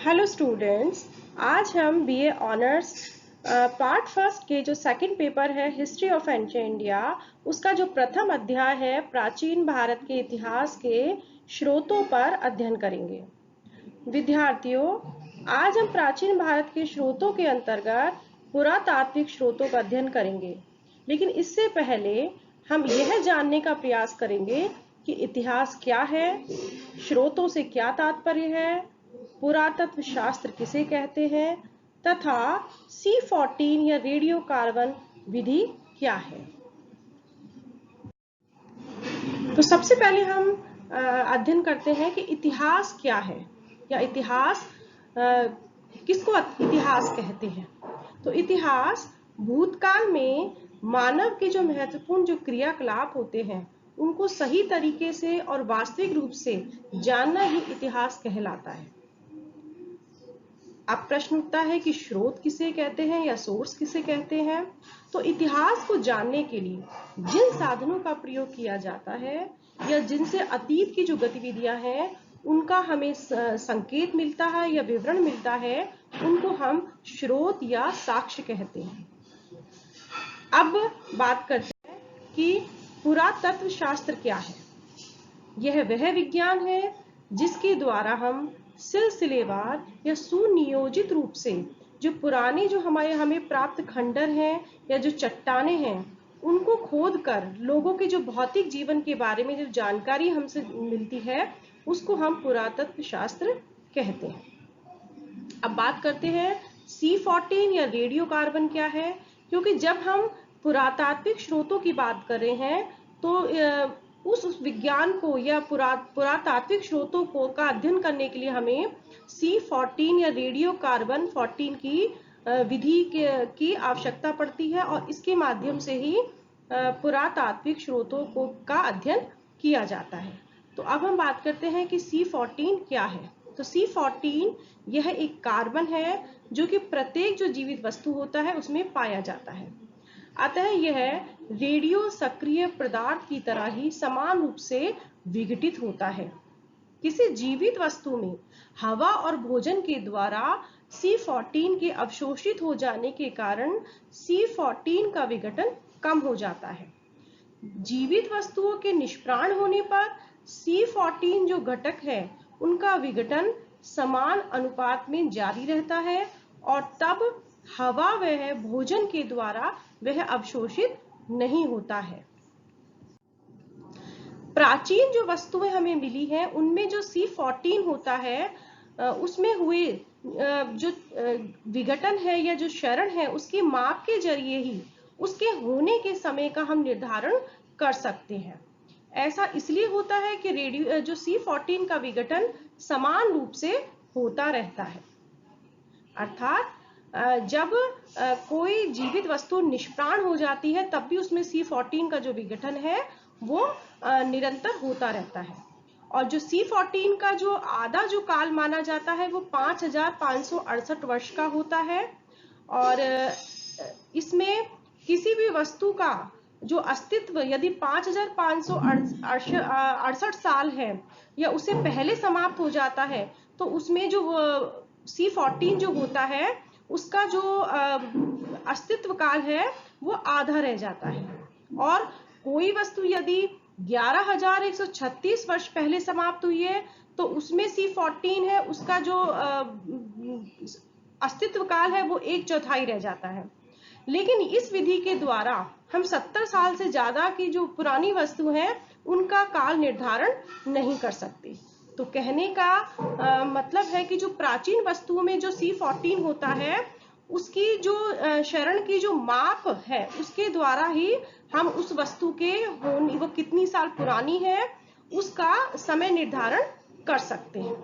Hello students, आज हम BA honours part first के जो सेकंड पेपर है हिस्ट्री ऑफ एंशिएंट इंडिया, उसका जो प्रथम अध्याय है प्राचीन भारत के इतिहास के स्रोतों पर अध्ययन करेंगे। विद्यार्थियों, आज हम प्राचीन भारत के स्रोतों के अंतर्गत पुरातात्विक स्रोतों का अध्ययन करेंगे, लेकिन इससे पहले हम यह जानने का प्रयास करेंगे कि इतिहास क्या है, स्रोतों से क्या तात्पर्य है, पुरातत्व शास्त्र किसे कहते हैं तथा C14 या रेडियो कार्बन विधि क्या है। तो सबसे पहले हम अध्ययन करते हैं कि इतिहास क्या है या इतिहास किसको इतिहास कहते हैं। तो इतिहास भूतकाल में मानव के जो महत्वपूर्ण जो क्रियाकलाप होते हैं उनको सही तरीके से और वास्तविक रूप से जानना ही इतिहास कहलाता है। अब प्रश्न उठता है कि स्रोत किसे कहते हैं या सोर्स किसे कहते हैं। तो इतिहास को जानने के लिए जिन साधनों का प्रयोग किया जाता है या जिनसे अतीत की जो गतिविधियां हैं उनका हमें संकेत मिलता है या विवरण मिलता है, उनको हम स्रोत या साक्ष्य कहते हैं। अब बात करते हैं कि पुरातत्व शास्त्र क्या है। यह वह विज्ञान है जिसके द्वारा हम सिलसिलेवार या सुनियोजित रूप से जो पुराने जो हमें प्राप्त खंडर हैं या जो चट्टानें हैं उनको खोद कर लोगों के जो भौतिक जीवन के बारे में जो जानकारी हमसे मिलती है उसको हम पुरातत्व शास्त्र कहते हैं। अब बात करते हैं C14 या रेडियो कार्बन क्या है, क्योंकि जब हम पुरातात्विक स्रोतों की बात कर रहे हैं तो उस विज्ञान को या पुरातात्विक स्रोतों को का अध्ययन करने के लिए हमें C14 या रेडियो कार्बन 14 की विधि की आवश्यकता पड़ती है और इसके माध्यम से ही पुरातात्विक स्रोतों को का अध्ययन किया जाता है। तो अब हम बात करते हैं कि C14 क्या है। तो C14 यह एक कार्बन है जो कि प्रत्येक जो जीवित वस्तु होता है उसमें पाया जाता है। अतः यह रेडियो सक्रिय पदार्थ की तरह ही समान रूप से विघटित होता है। किसी जीवित वस्तु में हवा और भोजन के द्वारा C14 के अवशोषित हो जाने के कारण C14 का विघटन कम हो जाता है। जीवित वस्तुओं के निष्प्राण होने पर C14 जो घटक है उनका विघटन समान अनुपात में जारी रहता है और तब हवा व भोजन के द्वारा वह अवशोषित नहीं होता है। प्राचीन जो वस्तुएं हमें मिली हैं उनमें जो C14 होता है उसमें हुए जो विघटन है या जो क्षरण है उसके माप के जरिए ही उसके होने के समय का हम निर्धारण कर सकते हैं। ऐसा इसलिए होता है कि रेडियो जो C14 का विघटन समान रूप से होता रहता है। अर्थात जब कोई जीवित वस्तु निष्प्राण हो जाती है तब भी उसमें C14 का जो विघटन है वो निरंतर होता रहता है। और जो C14 का जो आधा जो काल माना जाता है वो 5568 वर्ष का होता है और इसमें किसी भी वस्तु का जो अस्तित्व यदि 5568 साल है या उससे पहले समाप्त हो जाता है तो उसमें जो C14 जो होता है उसका जो अस्तित्व काल है वो आधा रह जाता है। और कोई वस्तु यदि 11,136 वर्ष पहले समाप्त हुई है तो उसमें C14 है, उसका जो अस्तित्व काल है वो 1/4 रह जाता है। लेकिन इस विधि के द्वारा हम 70 साल से ज्यादा की जो पुरानी वस्तु है उनका काल निर्धारण नहीं कर सकते। तो कहने का मतलब है कि जो प्राचीन वस्तुओं में जो C14 होता है उसकी जो क्षरण की जो माप है उसके द्वारा ही हम उस वस्तु के होने वो कितनी साल पुरानी है उसका समय निर्धारण कर सकते हैं।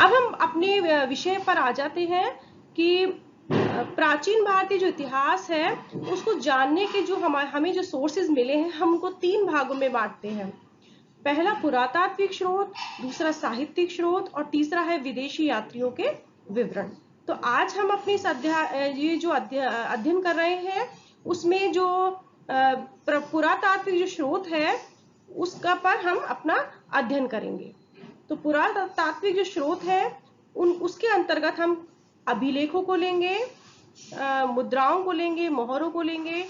अब हम अपने विषय पर आ जाते हैं कि प्राचीन भारतीय जो इतिहास है उसको जानने के जो हमें जो सोर्सेज मिले हैं हम उनको 3 भागों में बांटते हैं। पहला पुरातात्विक स्रोत, दूसरा साहित्यिक स्रोत और तीसरा है विदेशी यात्रियों के विवरण। तो आज हम अपने ये जो अध्ययन कर रहे हैं उसमें जो पुरातात्विक जो स्रोत है उसका पर हम अपना अध्ययन करेंगे। तो पुरातात्विक जो स्रोत है उसके अंतर्गत हम अभिलेखों को लेंगे, मुद्राओं को लेंगे, मोहरों को लेंगे,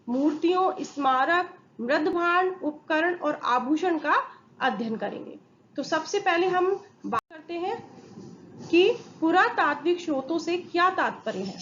मूर्तियों, स्मारक, मृदभांड, उपकरण और आभूषण का अध्ययन करेंगे। तो सबसे पहले हम बात करते हैं कि पुरातात्विक स्रोतों से क्या तात्पर्य है।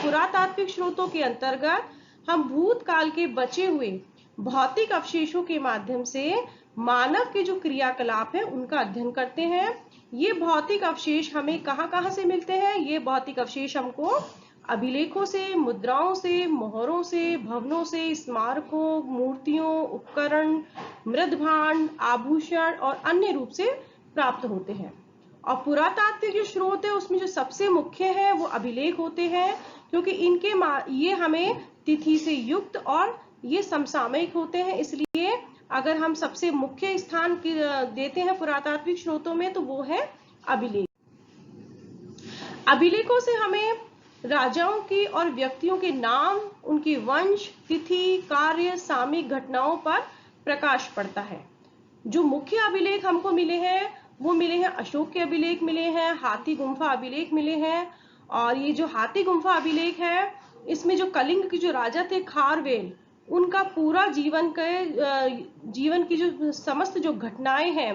पुरातात्विक स्रोतों के अंतर्गत हम भूतकाल के बचे हुए भौतिक अवशेषों के माध्यम से मानव के जो क्रियाकलाप है उनका अध्ययन करते हैं। ये भौतिक अवशेष हमें कहाँ से मिलते हैं? ये भौतिक अवशेष हमको अभिलेखों से, मुद्राओं से, मोहरों से, भवनों से, स्मारकों, मूर्तियों, उपकरण, मृदभांड, आभूषण और अन्य रूप से प्राप्त होते हैं। और पुरातात्विक जो स्रोत है उसमें जो सबसे मुख्य है वो अभिलेख होते हैं, क्योंकि ये हमें तिथि से युक्त और ये समसामयिक होते हैं। इसलिए अगर हम सबसे मुख्य स्थान देते हैं पुरातात्विक स्रोतों में तो वो है अभिलेख। अभिलेखों से हमें राजाओं की और व्यक्तियों के नाम, उनकी वंश, तिथि, कार्य, सामयिक घटनाओं पर प्रकाश पड़ता है। जो मुख्य अभिलेख हमको मिले हैं वो मिले हैं, अशोक के अभिलेख मिले हैं, हाथी गुम्फा अभिलेख मिले हैं। और ये जो हाथी गुम्फा अभिलेख है इसमें जो कलिंग के जो राजा थे खारवेल, उनका पूरा जीवन की जो समस्त जो घटनाएं हैं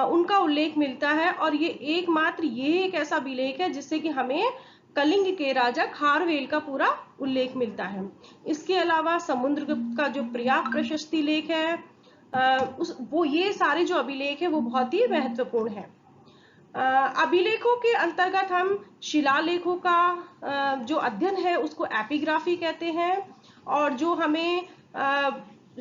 उनका उल्लेख मिलता है। और ये एकमात्र ये एक ऐसा अभिलेख है जिससे कि हमें कलिंग के राजा खारवेल का पूरा उल्लेख मिलता है। इसके अलावा समुद्रगुप्त का जो प्रयाग प्रशस्ति लेख है ये सारे जो अभिलेख है वो बहुत ही महत्वपूर्ण है। अभिलेखों के अंतर्गत हम शिलालेखों का जो अध्ययन है उसको एपिग्राफी कहते हैं। और जो हमें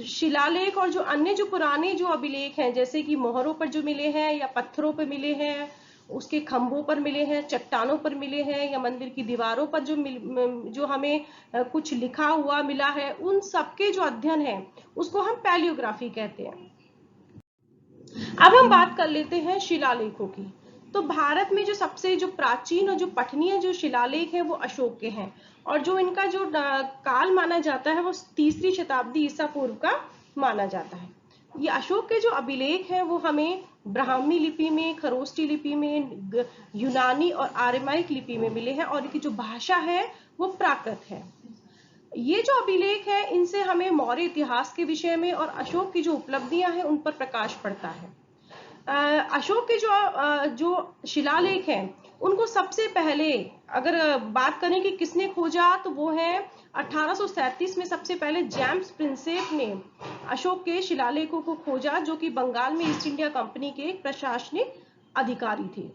शिलालेख और जो अन्य जो पुराने जो अभिलेख हैं जैसे कि मोहरों पर जो मिले हैं या पत्थरों पर मिले हैं, उसके खंभों पर मिले हैं, चट्टानों पर मिले हैं या मंदिर की दीवारों पर जो हमें कुछ लिखा हुआ मिला है, उन सबके जो अध्ययन है उसको हम पैलियोग्राफी कहते हैं। अब हम बात कर लेते हैं शिलालेखों की। तो भारत में जो सबसे जो प्राचीन और जो पठनीय जो शिलालेख है वो अशोक के हैं। और जो इनका जो काल माना जाता है वो 3री शताब्दी ईसा पूर्व का माना जाता है। ये अशोक के जो अभिलेख हैं वो हमें ब्राह्मी लिपि में, खरोष्टी लिपि में, यूनानी और आर्यमाइक लिपि में मिले हैं। और इनकी जो भाषा है वो प्राकृत है। ये जो अभिलेख है इनसे हमें मौर्य इतिहास के विषय में और अशोक की जो उपलब्धियां हैं उन पर प्रकाश पड़ता है। अशोक के जो शिलालेख हैं उनको सबसे पहले अगर बात करें कि किसने खोजा तो वो है 1837 में सबसे पहले जेम्स प्रिंसेप ने अशोक के शिलालेखों को खोजा, जो कि बंगाल में ईस्ट इंडिया कंपनी के एक प्रशासनिक अधिकारी थे।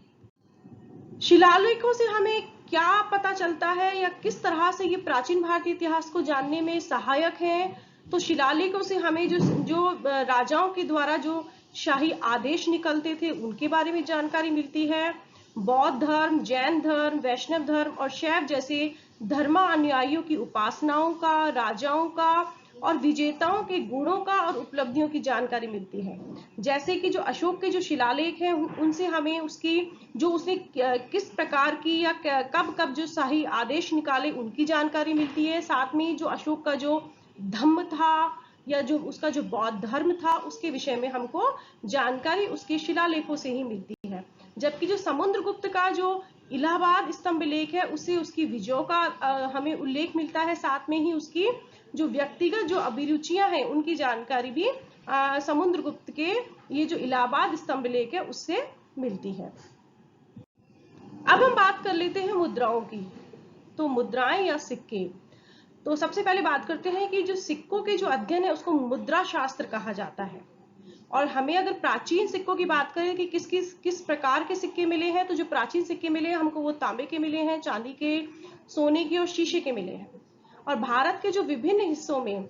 शिलालेखों से हमें क्या पता चलता है या किस तरह से ये प्राचीन भारतीय इतिहास को जानने में सहायक है? तो शिलालेखों से हमें जो राजाओं के द्वारा जो शाही आदेश निकलते थे उनके बारे में जानकारी मिलती है। बौद्ध धर्म, जैन धर्म, वैष्णव धर्म और शैव जैसे धर्मानुयायियों की उपासनाओं का, राजाओं का और विजेताओं के गुणों का और उपलब्धियों की जानकारी मिलती है। जैसे कि जो अशोक के जो शिलालेख हैं उनसे हमें उसकी जो उसने किस प्रकार की या कब जो शाही आदेश निकाले उनकी जानकारी मिलती है। साथ में जो अशोक का जो धम्म था या जो उसका जो बौद्ध धर्म था उसके विषय में हमको जानकारी उसके शिलालेखों से ही मिलती है। जबकि जो समुद्रगुप्त का जो इलाहाबाद स्तंभ लेख है उससे उसकी विजयों का हमें उल्लेख मिलता है। साथ में ही उसकी जो व्यक्तिगत जो अभिरुचियां हैं उनकी जानकारी भी समुद्रगुप्त के ये जो इलाहाबाद स्तंभ लेख है उससे मिलती है। अब हम बात कर लेते हैं मुद्राओं की। तो मुद्राएं या सिक्के, तो सबसे पहले बात करते हैं कि जो सिक्कों के जो अध्ययन है उसको मुद्रा शास्त्र कहा जाता है। और हमें अगर प्राचीन सिक्कों की बात करें कि किस प्रकार के सिक्के मिले हैं, तो जो प्राचीन सिक्के मिले हैं हमको वो तांबे के मिले हैं, चांदी के, सोने के और शीशे के मिले हैं। और भारत के जो विभिन्न हिस्सों में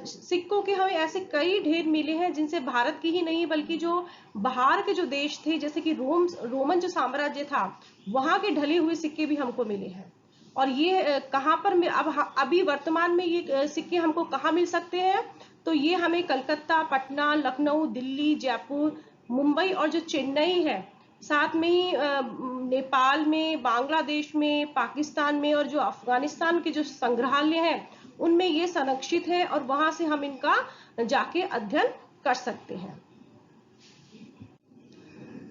सिक्कों के हमें ऐसे कई ढेर मिले हैं जिनसे भारत की ही नहीं बल्कि जो बाहर के जो देश थे जैसे कि रोमन जो साम्राज्य था वहां के ढले हुए सिक्के भी हमको मिले हैं। और ये कहाँ पर अभी वर्तमान में ये सिक्के हमको कहाँ मिल सकते हैं? तो ये हमें कलकत्ता, पटना, लखनऊ, दिल्ली, जयपुर, मुंबई और जो चेन्नई है, साथ में ही नेपाल में, बांग्लादेश में, पाकिस्तान में और जो अफगानिस्तान के जो संग्रहालय हैं उनमें ये संरक्षित है और वहां से हम इनका जाके अध्ययन कर सकते हैं।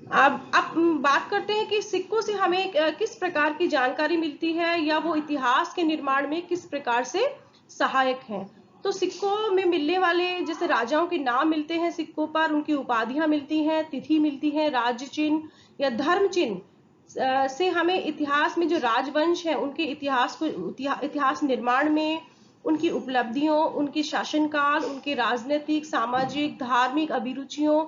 अब बात करते हैं कि सिक्कों से हमें किस प्रकार की जानकारी मिलती है या वो इतिहास के निर्माण में किस प्रकार से सहायक हैं। तो सिक्कों में मिलने वाले जैसे राजाओं के नाम मिलते हैं सिक्कों पर, उनकी उपाधियां मिलती हैं, तिथि मिलती है, राज्य चिन्ह या धर्म चिन्ह से हमें इतिहास में जो राजवंश है उनके इतिहास निर्माण में, उनकी उपलब्धियों, उनके शासनकाल, उनके राजनीतिक, सामाजिक, धार्मिक अभिरुचियों,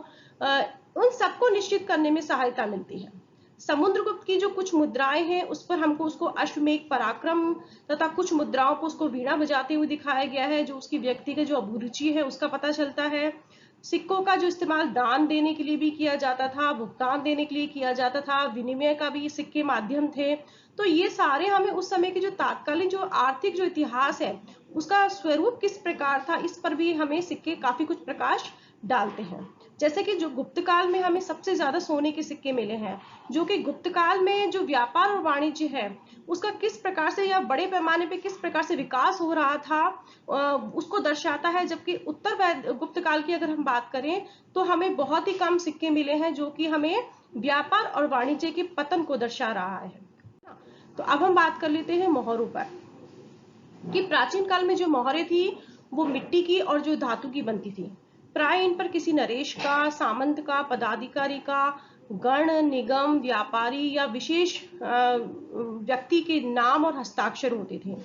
उन सबको निश्चित करने में सहायता मिलती है। समुद्रगुप्त की जो कुछ मुद्राएं हैं उस पर हमको उसको अश्वमेध पराक्रम तथा कुछ मुद्राओं पर उसको वीणा बजाते हुए दिखाया गया है, जो उसकी व्यक्ति की जो अभिरुचि है उसका पता चलता है। सिक्कों का जो इस्तेमाल दान देने के लिए भी किया जाता था, भुगतान देने के लिए किया जाता था, विनिमय का भी सिक्के माध्यम थे। तो ये सारे हमें उस समय के जो तात्कालीन जो आर्थिक जो इतिहास है उसका स्वरूप किस प्रकार था, इस पर भी हमें सिक्के काफी कुछ प्रकाश डालते हैं। जैसे कि जो गुप्त काल में हमें सबसे ज्यादा सोने के सिक्के मिले हैं, जो कि गुप्त काल में जो व्यापार और वाणिज्य है उसका किस प्रकार से या बड़े पैमाने पे किस प्रकार से विकास हो रहा था उसको दर्शाता है। जबकि उत्तर गुप्त काल की अगर हम बात करें तो हमें बहुत ही कम सिक्के मिले हैं जो कि हमें व्यापार और वाणिज्य के पतन को दर्शा रहा है। तो अब हम बात कर लेते हैं मोहरों पर, कि प्राचीन काल में जो मोहरें थी वो मिट्टी की और जो धातु की बनती थी। प्राय इन पर किसी नरेश का, सामंत का, पदाधिकारी का, गण, निगम, व्यापारी या विशेष व्यक्ति के नाम और हस्ताक्षर होते थे।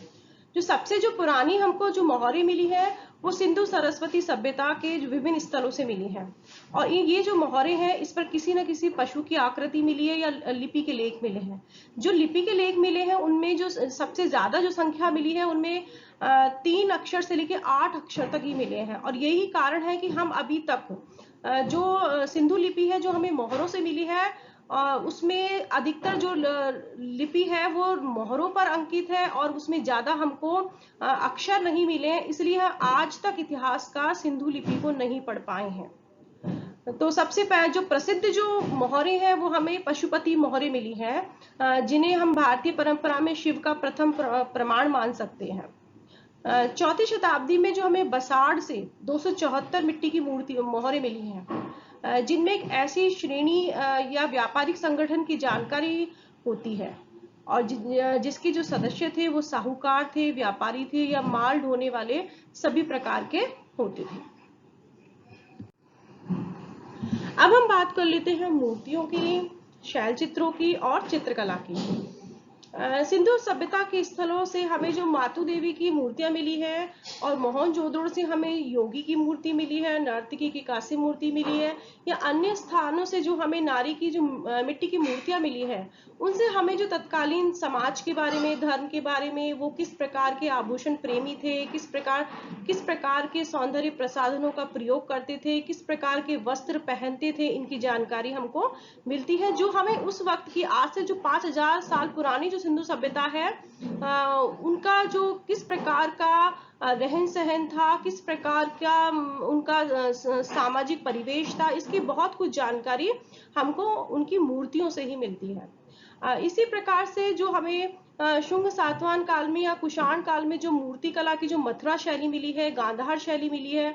जो सबसे जो पुरानी हमको जो मोहरें मिली है वो सिंधु सरस्वती सभ्यता के विभिन्न स्थलों से मिली है। और ये जो मोहरें हैं इस पर किसी न किसी पशु की आकृति मिली है या लिपि के लेख मिले हैं। जो लिपि के लेख मिले हैं उनमें जो सबसे ज्यादा जो संख्या मिली है उनमें 3 अक्षर से लेकर 8 अक्षर तक ही मिले हैं। और यही कारण है कि हम अभी तक जो सिंधु लिपि है जो हमें मोहरों से मिली है उसमें अधिकतर जो लिपि है वो मोहरों पर अंकित है और उसमें ज्यादा हमको अक्षर नहीं मिले हैं, इसलिए आज तक इतिहासकार सिंधु लिपि को नहीं पढ़ पाए हैं। तो सबसे पहले जो प्रसिद्ध जो मोहरें हैं वो हमें पशुपति मोहरें मिली हैं, जिन्हें हम भारतीय परंपरा में शिव का प्रथम प्रमाण मान सकते हैं। 4वीं शताब्दी में जो हमें बसाड़ से 274 मिट्टी की मूर्ति मोहरें मिली हैं, जिनमें एक ऐसी श्रेणी या व्यापारिक संगठन की जानकारी होती है और जिसके जो सदस्य थे वो साहूकार थे, व्यापारी थे या माल ढोने वाले सभी प्रकार के होते थे। अब हम बात कर लेते हैं मूर्तियों की, शैल चित्रों की और चित्रकला की। सिंधु सभ्यता के स्थलों से हमें जो मातु देवी की मूर्तियां मिली है और मोहनजोदड़ो से हमें योगी की मूर्ति मिली है, नर्तकी की कांस्य मूर्ति मिली है या अन्य स्थानों से जो हमें नारी की जो मिट्टी की मूर्तियां मिली है उनसे हमें जो तत्कालीन समाज के बारे में, धर्म के बारे में, वो किस प्रकार के आभूषण प्रेमी थे, किस प्रकार के सौंदर्य प्रसाधनों का प्रयोग करते थे, किस प्रकार के वस्त्र पहनते थे, इनकी जानकारी हमको मिलती है। जो हमें उस वक्त की आज से जो 5000 साल पुरानी जो सिंधु सभ्यता है उनका जो किस प्रकार का रहन सहन था, किस प्रकार का उनका सामाजिक परिवेश था, इसकी बहुत कुछ जानकारी हमको उनकी मूर्तियों से ही मिलती है। इसी प्रकार से जो हमें शुंग सातवाहन काल में या कुषाण काल में जो मूर्ति कला की जो मथुरा शैली मिली है, गांधार शैली मिली है,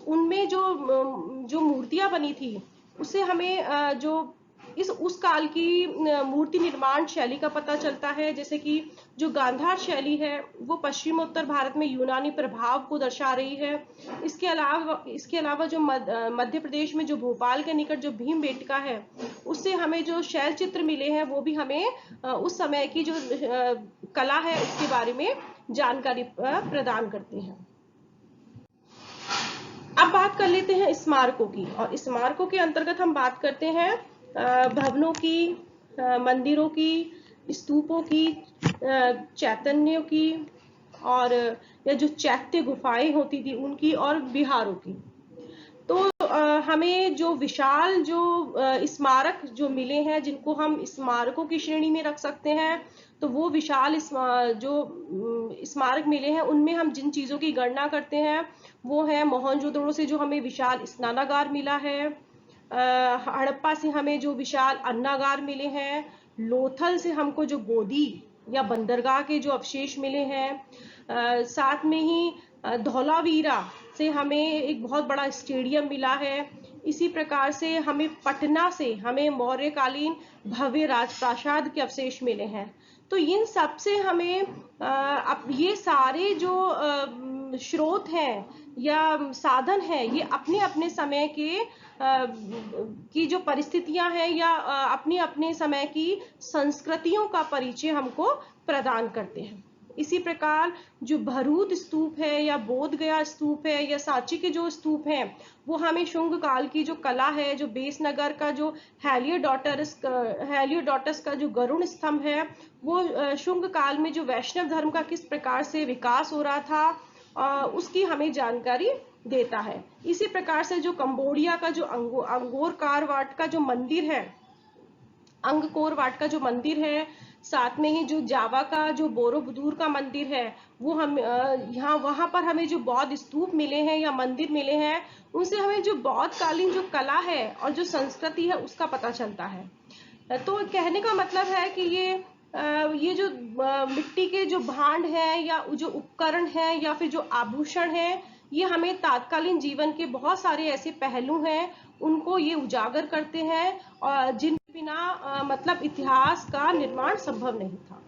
उनमें जो मूर्तियां बनी थी उससे हमें जो उस काल की मूर्ति निर्माण शैली का पता चलता है। जैसे कि जो गांधार शैली है वो पश्चिमोत्तर भारत में यूनानी प्रभाव को दर्शा रही है। इसके अलावा जो मध्य प्रदेश में जो भोपाल के निकट जो भीमबेटका है उससे हमें जो शैल चित्र मिले हैं वो भी हमें उस समय की जो कला है उसके बारे में जानकारी प्रदान करती हैं। अब बात कर लेते हैं स्मारकों की, और स्मारकों के अंतर्गत हम बात करते हैं भवनों की, मंदिरों की, स्तूपों की, चैतन्यों की और या जो चैत्य गुफाएं होती थी उनकी और विहारों की। तो हमें जो विशाल जो स्मारक जो मिले हैं जिनको हम स्मारकों की श्रेणी में रख सकते हैं, तो वो विशाल जो स्मारक मिले हैं उनमें हम जिन चीजों की गणना करते हैं वो है मोहनजोदड़ो से जो हमें विशाल स्नानागार मिला है, हड़प्पा से हमें जो विशाल अन्नागार मिले हैं, लोथल से हमको जो गोदी या बंदरगाह के जो अवशेष मिले हैं, साथ में ही धौलावीरा से हमें एक बहुत बड़ा स्टेडियम मिला है, इसी प्रकार से हमें पटना से हमें मौर्यकालीन भव्य राजप्रासाद के अवशेष मिले हैं। तो इन सब से हमें अब ये सारे जो स्रोत हैं या साधन हैं, ये अपने अपने समय के की जो परिस्थितियां हैं या अपने अपने समय की संस्कृतियों का परिचय हमको प्रदान करते हैं। इसी प्रकार जो भरूच स्तूप है या बोध गया स्तूप है या सांची के जो स्तूप हैं, वो हमें शुंग काल की जो कला है, जो बेसनगर का जो हेलियोडोटस का जो गरुड़ स्तंभ है, वो शुंग काल में जो वैष्णव धर्म का किस प्रकार से विकास हो रहा था उसकी हमें जानकारी देता है। इसी प्रकार से जो कंबोडिया का जो अंगोर वाट का जो मंदिर है, अंगकोर वाट का जो मंदिर है, साथ में ही जो जावा का जो बोरोबुदूर का मंदिर है, वो हम यहाँ वहां पर हमें जो बौद्ध स्तूप मिले हैं या मंदिर मिले हैं, उनसे हमें जो बौद्ध कालीन जो कला है और जो संस्कृति है उसका पता चलता है। तो कहने का मतलब है कि ये जो मिट्टी के जो भांड है या जो उपकरण है या फिर जो आभूषण है, ये हमें तात्कालीन जीवन के बहुत सारे ऐसे पहलू हैं, उनको ये उजागर करते हैं और जिन बिना मतलब इतिहास का निर्माण संभव नहीं था।